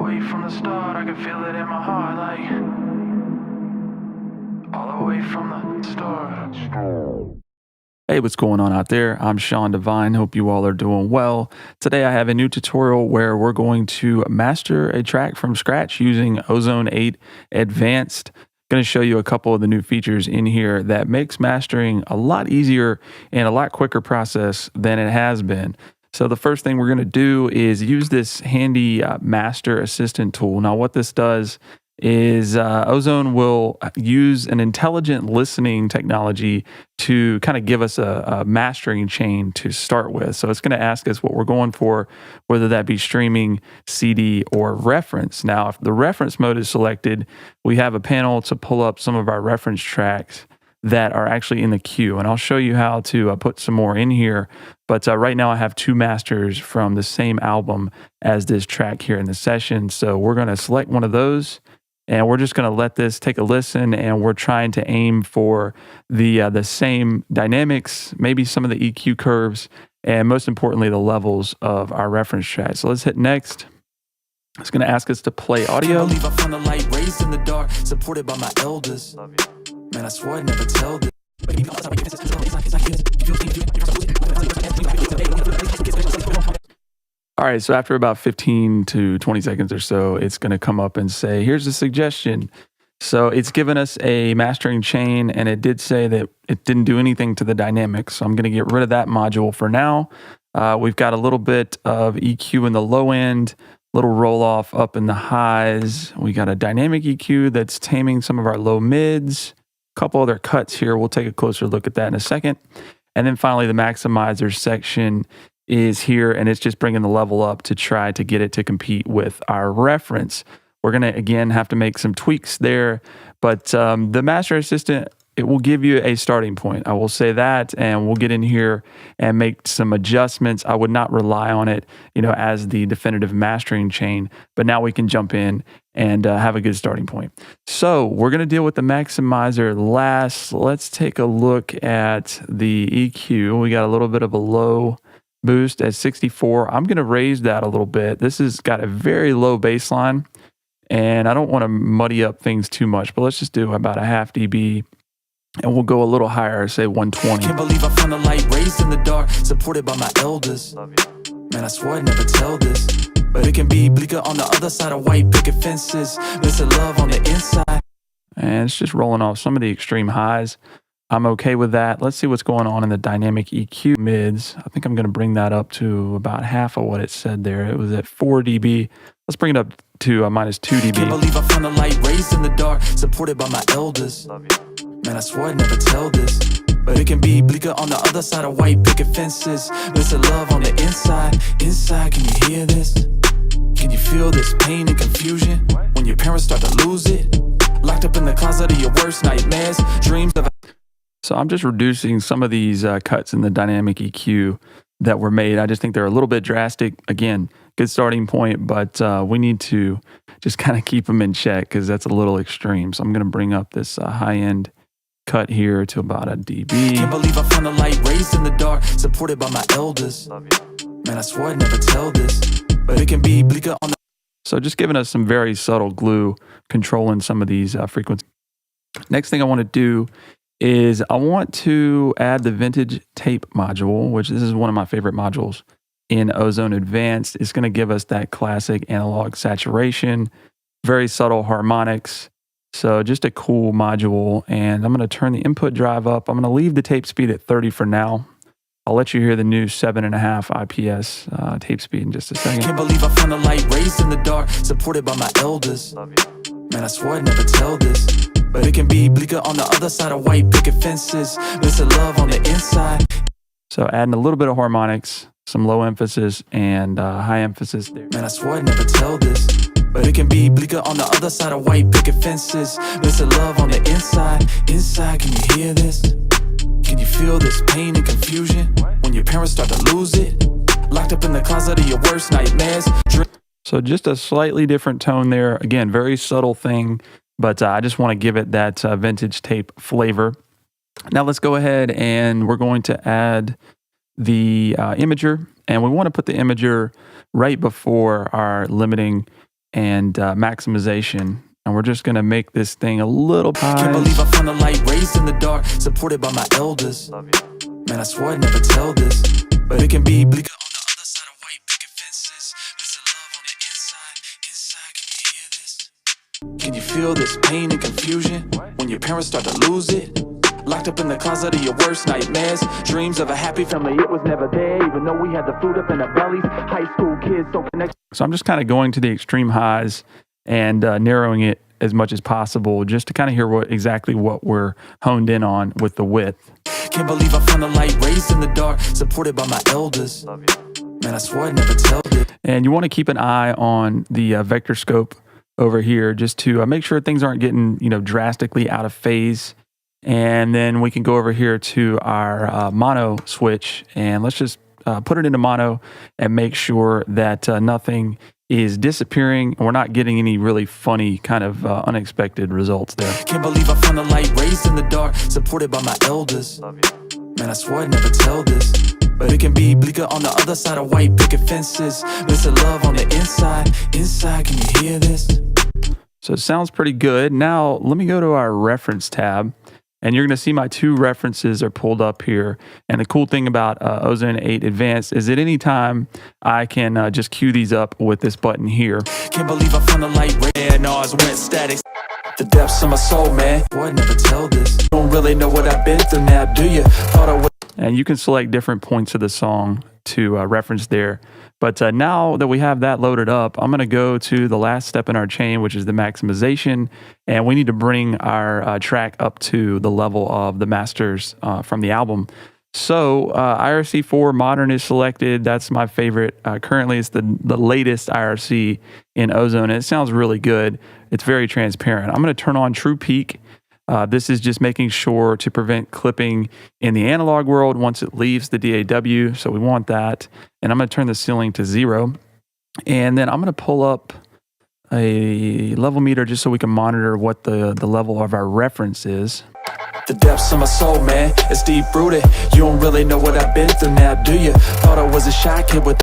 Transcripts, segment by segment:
the way from the start, I can feel it in my heart, like all the way from the start. Hey, what's going on out there? I'm Sean Devine. Hope you all are doing well. Today I have a new tutorial where we're going to master a track from scratch using Ozone 8 Advanced. Going to show you a couple of the new features in here that makes mastering a lot easier and a lot quicker process than it has been. So the first thing we're going to do is use this handy master assistant tool. Now what this does is Ozone will use an intelligent listening technology to kind of give us a mastering chain to start with. So it's going to ask us what we're going for, whether that be streaming, CD, or reference. Now, if the reference mode is selected, we have a panel to pull up some of our reference tracks that are actually in the queue. And I'll show you how to put some more in here. But right now I have two masters from the same album as this track here in the session. So we're going to select one of those. And we're just going to let this take a listen, and we're trying to aim for the same dynamics, maybe some of the EQ curves, and most importantly, the levels of our reference track. So let's hit next. It's going to ask us to play audio. I believe I found the light raised in the dark, supported by my elders. Man, I swore I'd never tell this. All right, so after about 15 to 20 seconds or so, it's going to come up and say, here's a suggestion. So it's given us a mastering chain, and it did say that it didn't do anything to the dynamics. So I'm going to get rid of that module for now. We've got a little bit of EQ in the low end, little roll off up in the highs. We got a dynamic EQ that's taming some of our low mids. A couple other cuts here. We'll take a closer look at that in a second. And then finally, the maximizer section is here, and it's just bringing the level up to try to get it to compete with our reference. We're going to, again, have to make some tweaks there, but the Master Assistant, it will give you a starting point. I will say that, and we'll get in here and make some adjustments. I would not rely on it, as the definitive mastering chain, but now we can jump in and have a good starting point. So we're going to deal with the maximizer last. Let's take a look at the EQ. We got a little bit of a low boost at 64. I'm going to raise that a little bit. This has got a very low baseline, and I don't want to muddy up things too much, but let's just do about a half dB, and we'll go a little higher, say 120. Can't believe I found the light raised in the dark, supported by my elders. Man, I swore I'd never tell this, but it can be bleaker on the other side of white picket fences. Missing love on the inside. And it's just rolling off some of the extreme highs. I'm okay with that. Let's see what's going on in the dynamic EQ mids. I think I'm going to bring that up to about half of what it said there. It was at 4 dB. Let's bring it up to minus 2 dB. Can't believe I found the light raised in the dark, supported by my elders. Man, I swore I'd never tell this, but it can be bleaker on the other side of white picket fences. Missing love on the inside. Inside, can you hear this? Can you feel this pain and confusion when your parents start to lose it? Locked up in the closet of your worst nightmares, dreams of. So I'm just reducing some of these cuts in the dynamic EQ that were made. I just think they're a little bit drastic. Again, good starting point, but we need to just kind of keep them in check because that's a little extreme. So I'm going to bring up this high-end cut here to about a dB. Can't believe I found the light raised in the dark, supported by my elders. Man, I swore I'd never tell this, but it can be bleaker on the. So just giving us some very subtle glue, controlling some of these frequencies. Next thing I want to do is I want to add the vintage tape module, which this is one of my favorite modules in Ozone Advanced. It's going to give us that classic analog saturation, very subtle harmonics. So just a cool module. And I'm going to turn the input drive up. I'm going to leave the tape speed at 30 for now. I'll let you hear the new 7.5 IPS tape speed in just a second. Can't believe I found the light raised in the dark, supported by my elders. Man, I swore I'd never tell this, but it can be bleaker on the other side of white picket fences. Missing love on the inside. So adding a little bit of harmonics, some low emphasis and high emphasis there. Man, I swore I'd never tell this, but it can be bleaker on the other side of white picket fences. Missing love on the inside. Inside, can you hear this? Can you feel this pain and confusion when your parents start to lose it? Locked up in the closet of your worst nightmares. So just a slightly different tone there. Again, very subtle thing, but I just want to give it that vintage tape flavor. Now let's go ahead and we're going to add the imager, and we want to put the imager right before our limiting and maximization. And we're just going to make this thing a little Can't high. believe I found the light raised in the dark, supported by my elders. Man, I swore I'd never tell this, but it can be bleaker on the other side of white picket fences. There's a love on the inside. Inside, can you hear this? Can you feel this pain and confusion when your parents start to lose it? Locked up in the closet of your worst nightmares. Dreams of a happy family, it was never there. Even though we had the food up in our bellies. High school kids so connected. So I'm just kind of going to the extreme highs and narrowing it as much as possible, just to kind of hear exactly what we're honed in on with the width. Can't believe I found the light raised in the dark, supported by my elders. Man, I swore I'd never tell this. And you want to keep an eye on the vector scope over here, just to make sure things aren't getting drastically out of phase. And then we can go over here to our mono switch, and let's just put it into mono and make sure that nothing is disappearing. We're not getting any really funny kind of unexpected results there. Can't believe I found the light raised in the dark, supported by my elders. Man, I swore I'd never tell this, but it can be bleaker on the other side of white picket fences. There's a love on the inside. Inside, can you hear this? So it sounds pretty good. Now let me go to our reference tab. And you're going to see my two references are pulled up here. And the cool thing about Ozone 8 Advanced is at any time I can just cue these up with this button here. Can't believe I found the light red. No, I went static. The depths of my soul, man. Boy, I'd never tell this. Don't really know what I've been through now, do you? Thought I would. And you can select different points of the song to reference there. But now that we have that loaded up, I'm going to go to the last step in our chain, which is the maximization. And we need to bring our track up to the level of the masters from the album. So IRC4 Modern is selected. That's my favorite. Currently, it's the latest IRC in Ozone. And it sounds really good. It's very transparent. I'm going to turn on True Peak. This is just making sure to prevent clipping in the analog world once it leaves the DAW. So we want that. And I'm going to turn the ceiling to 0. And then I'm going to pull up a level meter just so we can monitor what the level of our reference is. The depths of my soul, man, it's deep rooted. You don't really know what I've been through now, do you? Thought I was a shy kid with.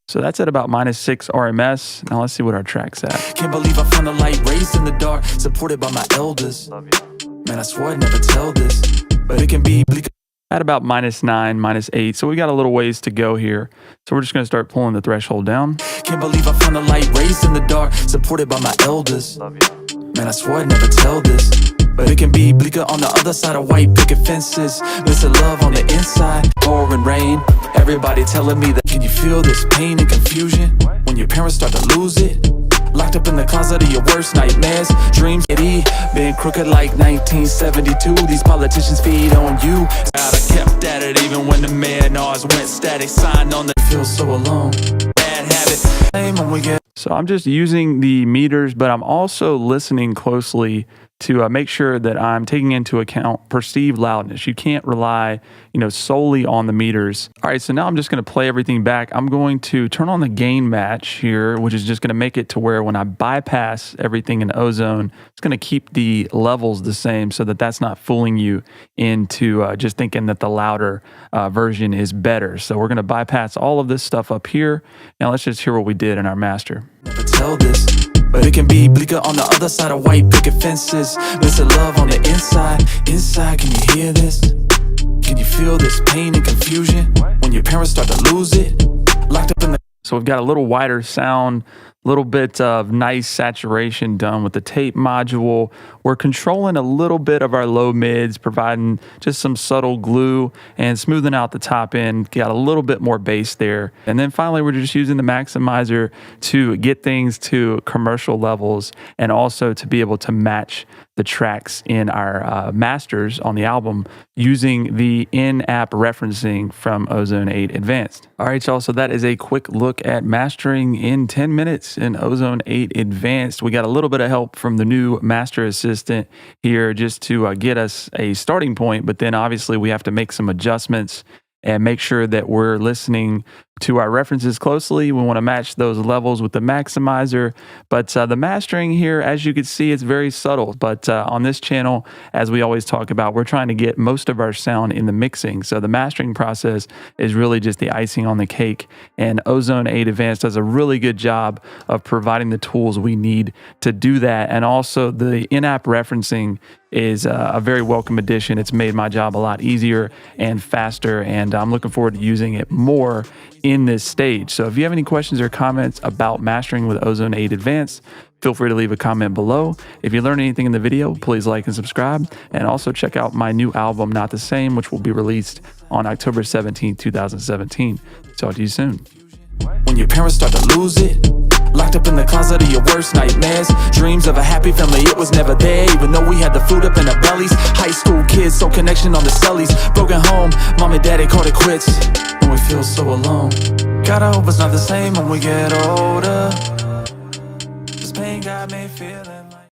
So that's at about -6 RMS. Now let's see what our track's at. Can't believe I found the light raised in the dark, supported by my elders. Man, I swore I'd never tell this, but it can be bleaker. At about -9, -8. So we got a little ways to go here. So we're just going to start pulling the threshold down. Can't believe I found the light raised in the dark, supported by my elders. Man, I swore I'd never tell this, but it can be bleaker on the other side of white picket fences. There's a love on the inside, pouring rain. Everybody telling me that. Can you feel this pain and confusion when your parents start to lose it? Locked up in the closet of your worst nightmares. Dreams been crooked like 1972. These politicians feed on you. I kept at it even when the man ours went static. Signed on the. Feel so alone. Bad habit. When we get. So I'm just using the meters, but I'm also listening closely to make sure that I'm taking into account perceived loudness. You can't rely, solely on the meters. All right, so now I'm just going to play everything back. I'm going to turn on the gain match here, which is just going to make it to where when I bypass everything in Ozone, it's going to keep the levels the same so that that's not fooling you into just thinking that the louder version is better. So we're going to bypass all of this stuff up here. Now let's just hear what we did in our master. Never tell this, but it can be bleaker on the other side of white picket fences. There's a love on the inside. Inside, can you hear this? Can you feel this pain and confusion when your parents start to lose it? Locked up in the. So we've got a little wider sound, a little bit of nice saturation done with the tape module. We're controlling a little bit of our low mids, providing just some subtle glue and smoothing out the top end. Got a little bit more bass there. And then finally, we're just using the maximizer to get things to commercial levels and also to be able to match the tracks in our masters on the album using the in-app referencing from Ozone 8 Advanced. All right, y'all, so that is a quick look at mastering in 10 minutes in Ozone 8 Advanced. We got a little bit of help from the new master assistant here just to get us a starting point, but then obviously we have to make some adjustments and make sure that we're listening to our references closely. We want to match those levels with the maximizer. But the mastering here, as you can see, it's very subtle. But on this channel, as we always talk about, we're trying to get most of our sound in the mixing. So the mastering process is really just the icing on the cake. And Ozone 8 Advanced does a really good job of providing the tools we need to do that. And also the in-app referencing is a very welcome addition. It's made my job a lot easier and faster, and I'm looking forward to using it more in this stage. So if you have any questions or comments about mastering with Ozone 8 Advanced, feel free to leave a comment below. If you learned anything in the video, please like and subscribe, and also check out my new album, Not the Same, which will be released on October 17, 2017. Talk to you soon. When your parents start to lose it, locked up in the closet of your worst nightmares. Dreams of a happy family, it was never there, even though we had the food up in our bellies. High school kids, so connection on the cellies. Broken home, mom and daddy called it quits, and we feel so alone. Gotta hope it's not the same when we get older. This pain got me feeling